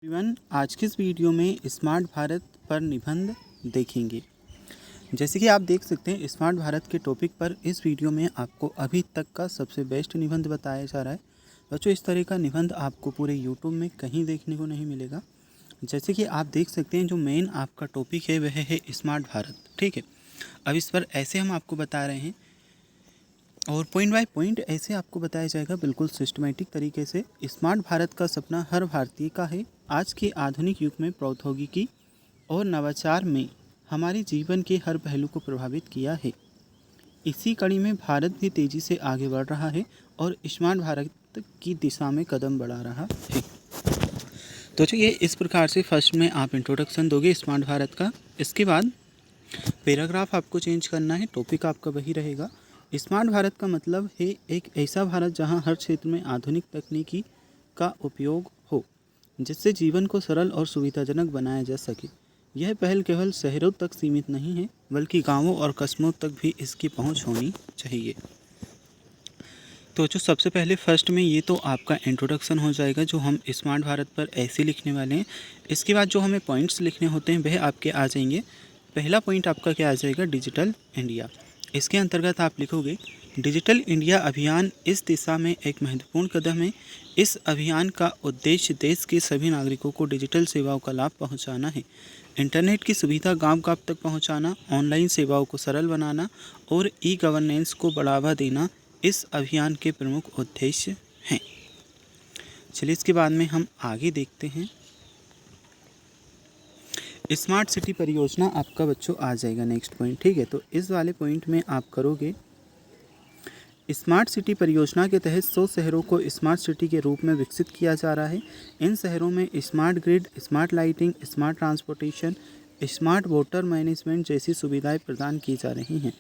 Everyone, आज की इस वीडियो में स्मार्ट भारत पर निबंध देखेंगे। जैसे कि आप देख सकते हैं, स्मार्ट भारत के टॉपिक पर इस वीडियो में आपको अभी तक का सबसे बेस्ट निबंध बताया जा रहा है। बच्चों, इस तरह का निबंध आपको पूरे यूट्यूब में कहीं देखने को नहीं मिलेगा। जैसे कि आप देख सकते हैं, जो मेन आपका टॉपिक है वह है स्मार्ट भारत। ठीक है, अब इस पर ऐसे हम आपको बता रहे हैं और पॉइंट बाय पॉइंट ऐसे आपको बताया जाएगा, बिल्कुल सिस्टमेटिक तरीके से। स्मार्ट भारत का सपना हर भारतीय का है। आज के आधुनिक युग में प्रौद्योगिकी और नवाचार में हमारे जीवन के हर पहलू को प्रभावित किया है। इसी कड़ी में भारत भी तेज़ी से आगे बढ़ रहा है और स्मार्ट भारत की दिशा में कदम बढ़ा रहा है। तो चलिए, इस प्रकार से फर्स्ट में आप इंट्रोडक्शन दोगे स्मार्ट भारत का। इसके बाद पैराग्राफ आपको चेंज करना है, टॉपिक आपका वही रहेगा। स्मार्ट भारत का मतलब है एक ऐसा भारत जहां हर क्षेत्र में आधुनिक तकनीकी का उपयोग हो, जिससे जीवन को सरल और सुविधाजनक बनाया जा सके। यह पहल केवल शहरों तक सीमित नहीं है, बल्कि गांवों और कस्बों तक भी इसकी पहुंच होनी चाहिए। तो जो सबसे पहले फर्स्ट में ये तो आपका इंट्रोडक्शन हो जाएगा, जो हम स्मार्ट भारत पर ऐसे लिखने वाले हैं। इसके बाद जो हमें पॉइंट्स लिखने होते हैं वह आपके आ जाएंगे। पहला पॉइंट आपका क्या आ जाएगा? Digital India. इसके अंतर्गत आप लिखोगे, डिजिटल इंडिया अभियान इस दिशा में एक महत्वपूर्ण कदम है। इस अभियान का उद्देश्य देश के सभी नागरिकों को डिजिटल सेवाओं का लाभ पहुंचाना है। इंटरनेट की सुविधा गांव-गांव तक पहुंचाना, ऑनलाइन सेवाओं को सरल बनाना और ई गवर्नेंस को बढ़ावा देना इस अभियान के प्रमुख उद्देश्य हैं। चलिए, इसके बाद में हम आगे देखते हैं। स्मार्ट सिटी परियोजना आपका बच्चों आ जाएगा नेक्स्ट पॉइंट। ठीक है, तो इस वाले पॉइंट में आप करोगे, स्मार्ट सिटी परियोजना के तहत 100 शहरों को स्मार्ट सिटी के रूप में विकसित किया जा रहा है। इन शहरों में smart grid, smart lighting, smart transportation, smart water management जैसी सुविधाएं प्रदान की जा रही हैं।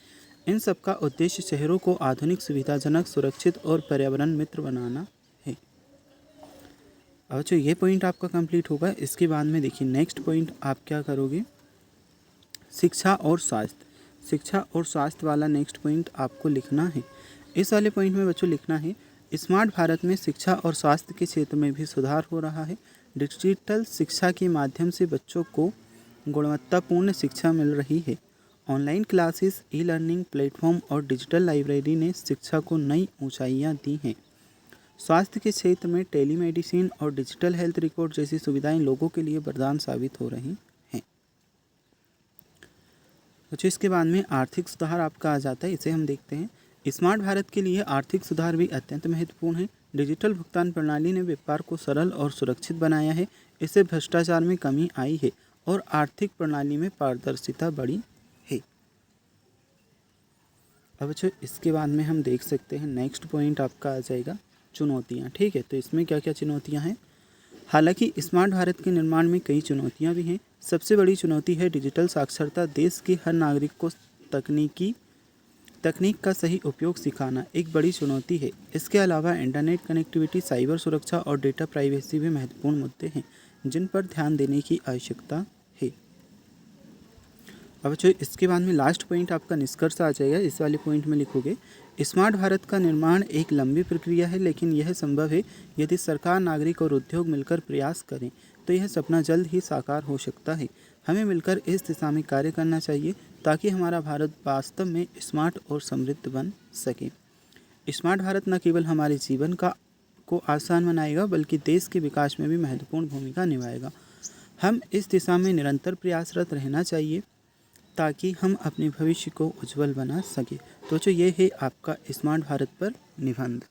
इन सब का उद्देश्य शहरों को आधुनिक, सुविधाजनक, सुरक्षित और पर्यावरण मित्र बनाना है। अब जो ये पॉइंट आपका कंप्लीट होगा, इसके बाद में देखिए नेक्स्ट पॉइंट आप क्या करोगे, शिक्षा और स्वास्थ्य। शिक्षा और स्वास्थ्य वाला नेक्स्ट पॉइंट आपको लिखना है। इस वाले पॉइंट में बच्चों लिखना है, स्मार्ट भारत में शिक्षा और स्वास्थ्य के क्षेत्र में भी सुधार हो रहा है। डिजिटल शिक्षा के माध्यम से बच्चों को गुणवत्तापूर्ण शिक्षा मिल रही है। Online classes, e learning platform और डिजिटल लाइब्रेरी ने शिक्षा को नई ऊंचाइयां दी हैं। स्वास्थ्य के क्षेत्र में टेलीमेडिसिन और डिजिटल हेल्थ रिकॉर्ड जैसी सुविधाएं लोगों के लिए वरदान साबित हो रही हैं। तो इसके बाद में आर्थिक सुधार आपका आ जाता है, इसे हम देखते हैं। स्मार्ट भारत के लिए आर्थिक सुधार भी अत्यंत महत्वपूर्ण है। डिजिटल भुगतान प्रणाली ने व्यापार को सरल और सुरक्षित बनाया है। इससे भ्रष्टाचार में कमी आई है और आर्थिक प्रणाली में पारदर्शिता बढ़ी है। अब बच्चों, इसके बाद में हम देख सकते हैं नेक्स्ट पॉइंट आपका आ जाएगा चुनौतियाँ। ठीक है, तो इसमें क्या क्या चुनौतियाँ हैं? हालांकि स्मार्ट भारत के निर्माण में कई चुनौतियाँ भी हैं। सबसे बड़ी चुनौती है डिजिटल साक्षरता। देश के हर नागरिक को तकनीक का सही उपयोग सिखाना एक बड़ी चुनौती है। इसके अलावा इंटरनेट कनेक्टिविटी, साइबर सुरक्षा और डेटा प्राइवेसी भी महत्वपूर्ण मुद्दे हैं, जिन पर ध्यान देने की आवश्यकता है। अब जो इसके बाद में लास्ट पॉइंट आपका निष्कर्ष आ जाएगा। इस वाले पॉइंट में लिखोगे, स्मार्ट भारत का निर्माण एक लंबी प्रक्रिया है, लेकिन यह संभव है यदि सरकार, नागरिक और उद्योग मिलकर प्रयास करें तो यह सपना जल्द ही साकार हो सकता है। हमें मिलकर इस दिशा में कार्य करना चाहिए ताकि हमारा भारत वास्तव में स्मार्ट और समृद्ध बन सके। स्मार्ट भारत न केवल हमारे जीवन को आसान बनाएगा, बल्कि देश के विकास में भी महत्वपूर्ण भूमिका निभाएगा। हम इस दिशा में निरंतर प्रयासरत रहना चाहिए ताकि हम अपने भविष्य को उज्जवल बना सकें। तो जो ये है आपका स्मार्ट भारत पर निबंध।